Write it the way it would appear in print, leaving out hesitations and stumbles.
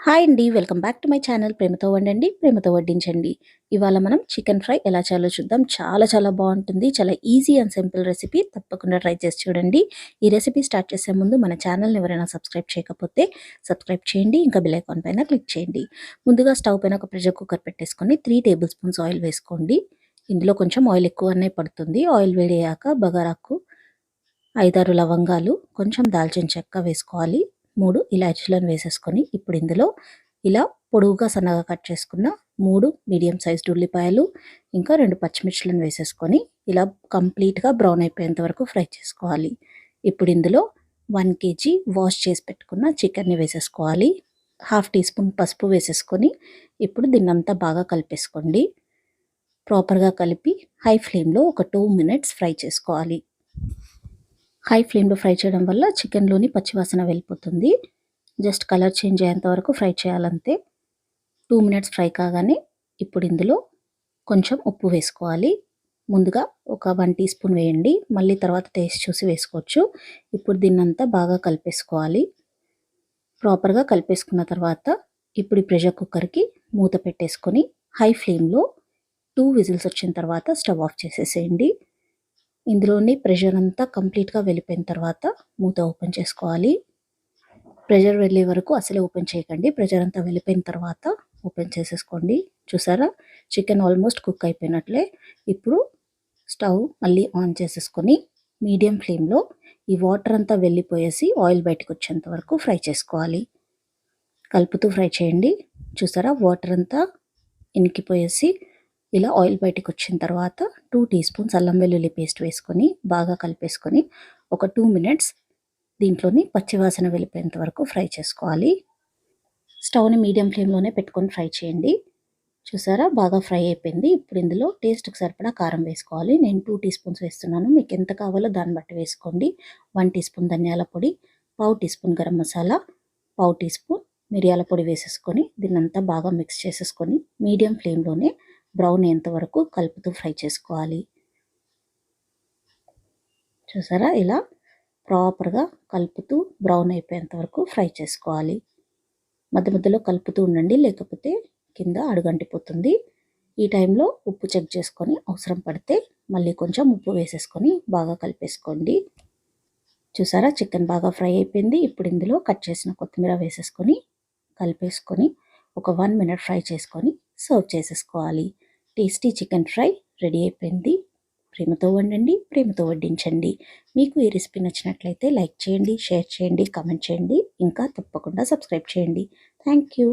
Hi అండి, welcome back to my channel ప్రేమతో వండండి ప్రేమతో వడ్డించండి. ఇవాళ మనం చికెన్ ఫ్రై ఎలా చేయాలో చూద్దాం. చాలా చాలా బాగుంటుంది. చాలా ఈజీ అండ్ సింపుల్ రెసిపీ. తప్పకుండా ట్రై చేసి చూడండి. ఈ రెసిపీ స్టార్ట్ చేసే ముందు మన ఛానల్ని ఎవరైనా సబ్స్క్రైబ్ చేయకపోతే సబ్స్క్రైబ్ చేయండి. ఇంకా బెల్ ఐకాన్ పైన క్లిక్ చేయండి. ముందుగా స్టవ్ పైన ఒక ప్రెషర్ కుక్కర్ పెట్టేసుకొని 3 టేబుల్ స్పూన్స్ ఆయిల్ వేసుకోండి. ఇందులో కొంచెం ఆయిల్ ఎక్కువనే పడుతుంది. ఆయిల్ వేడయ్యాక బగారాకు 5-6 లవంగాలు, కొంచెం దాల్చిన చెక్క వేసుకోవాలి. 3 ఇలాచీలను వేసేసుకొని ఇప్పుడు ఇందులో ఇలా పొడవుగా సన్నగా కట్ చేసుకున్న 3 మీడియం సైజ్డ్ ఉల్లిపాయలు, ఇంకా 2 పచ్చిమిర్చిలను వేసేసుకొని ఇలా కంప్లీట్గా బ్రౌన్ అయిపోయేంత వరకు ఫ్రై చేసుకోవాలి. ఇప్పుడు ఇందులో 1 kg వాష్ చేసి పెట్టుకున్న చికెన్ని వేసేసుకోవాలి. 1/2 టీ స్పూన్ పసుపు వేసేసుకొని ఇప్పుడు దీన్నంతా బాగా కలిపేసుకోండి. ప్రాపర్గా కలిపి హై ఫ్లేమ్లో ఒక 2 minutes ఫ్రై చేసుకోవాలి. హై ఫ్లేమ్లో ఫ్రై చేయడం వల్ల చికెన్లోని పచ్చివాసన వెళ్ళిపోతుంది. జస్ట్ కలర్ చేంజ్ అయ్యేంత వరకు ఫ్రై చేయాలంతే. 2 minutes ఫ్రై కాగానే ఇప్పుడు ఇందులో కొంచెం ఉప్పు వేసుకోవాలి. ముందుగా ఒక 1 టీ స్పూన్ వేయండి, మళ్ళీ తర్వాత టేస్ట్ చూసి వేసుకోవచ్చు. ఇప్పుడు దీన్నంతా బాగా కలిపేసుకోవాలి. ప్రాపర్గా కలిపేసుకున్న తర్వాత ఇప్పుడు ఈ ప్రెషర్ కుక్కర్కి మూత పెట్టేసుకొని హై ఫ్లేమ్లో 2 విజిల్స్ వచ్చిన తర్వాత స్టవ్ ఆఫ్ చేసేసేయండి. ఇందులోని ప్రెషర్ అంతా కంప్లీట్గా వెళ్ళిపోయిన తర్వాత మూత ఓపెన్ చేసుకోవాలి. ప్రెషర్ వెళ్ళే వరకు అసలే ఓపెన్ చేయకండి. ప్రెషర్ అంతా వెళ్ళిపోయిన తర్వాత ఓపెన్ చేసేసుకోండి. చూసారా, చికెన్ ఆల్మోస్ట్ కుక్ అయిపోయినట్లే. ఇప్పుడు స్టవ్ మళ్ళీ ఆన్ చేసేసుకొని మీడియం ఫ్లేమ్లో ఈ వాటర్ అంతా వెళ్ళిపోయేసి ఆయిల్ బయటకు వచ్చేంత వరకు ఫ్రై చేసుకోవాలి. కలుపుతూ ఫ్రై చేయండి. చూసారా, వాటర్ అంతా ఇనికిపోయేసి ఇలా ఆయిల్ బయటకు వచ్చిన తర్వాత 2 టీ స్పూన్స్ అల్లం వెల్లుల్లి పేస్ట్ వేసుకొని బాగా కలిపేసుకొని ఒక 2 minutes దీంట్లోని పచ్చివాసన వెళ్ళిపోయేంత వరకు ఫ్రై చేసుకోవాలి. స్టవ్ని మీడియం ఫ్లేమ్లోనే పెట్టుకొని ఫ్రై చేయండి. చూసారా, బాగా ఫ్రై అయిపోయింది. ఇప్పుడు ఇందులో టేస్ట్కి సరిపడా కారం వేసుకోవాలి. నేను 2 టీ స్పూన్స్ వేస్తున్నాను. మీకు ఎంత కావాలో దాన్ని బట్టి వేసుకోండి. 1 టీ స్పూన్ ధనియాల పొడి, 1/2 teaspoon garam masala, 1/2 teaspoon మిరియాల పొడి వేసేసుకొని దీన్నంతా బాగా మిక్స్ చేసేసుకొని మీడియం ఫ్లేమ్లోనే బ్రౌన్ అయ్యేంత వరకు కలుపుతూ ఫ్రై చేసుకోవాలి. చూసారా, ఇలా ప్రాపర్గా కలుపుతూ బ్రౌన్ అయిపోయేంత వరకు ఫ్రై చేసుకోవాలి. మధ్య మధ్యలో కలుపుతూ ఉండండి, లేకపోతే కింద అడుగంటిపోతుంది. ఈ టైంలో ఉప్పు చెక్ చేసుకొని అవసరం పడితే మళ్ళీ కొంచెం ఉప్పు వేసేసుకొని బాగా కలిపేసుకోండి. చూసారా, చికెన్ బాగా ఫ్రై అయిపోయింది. ఇప్పుడు ఇందులో కట్ చేసిన కొత్తిమీర వేసేసుకొని కలిపేసుకొని ఒక 1 minute ఫ్రై చేసుకొని సర్వ్ చేసేసుకోవాలి. టేస్టీ చికెన్ ఫ్రై రెడీ అయిపోయింది. ప్రేమతో వండండి ప్రేమతో వడ్డించండి. మీకు ఈ రెసిపీ నచ్చినట్లయితే లైక్ చేయండి, షేర్ చేయండి, కామెంట్ చేయండి, ఇంకా తప్పకుండా సబ్స్క్రైబ్ చేయండి. Thank you.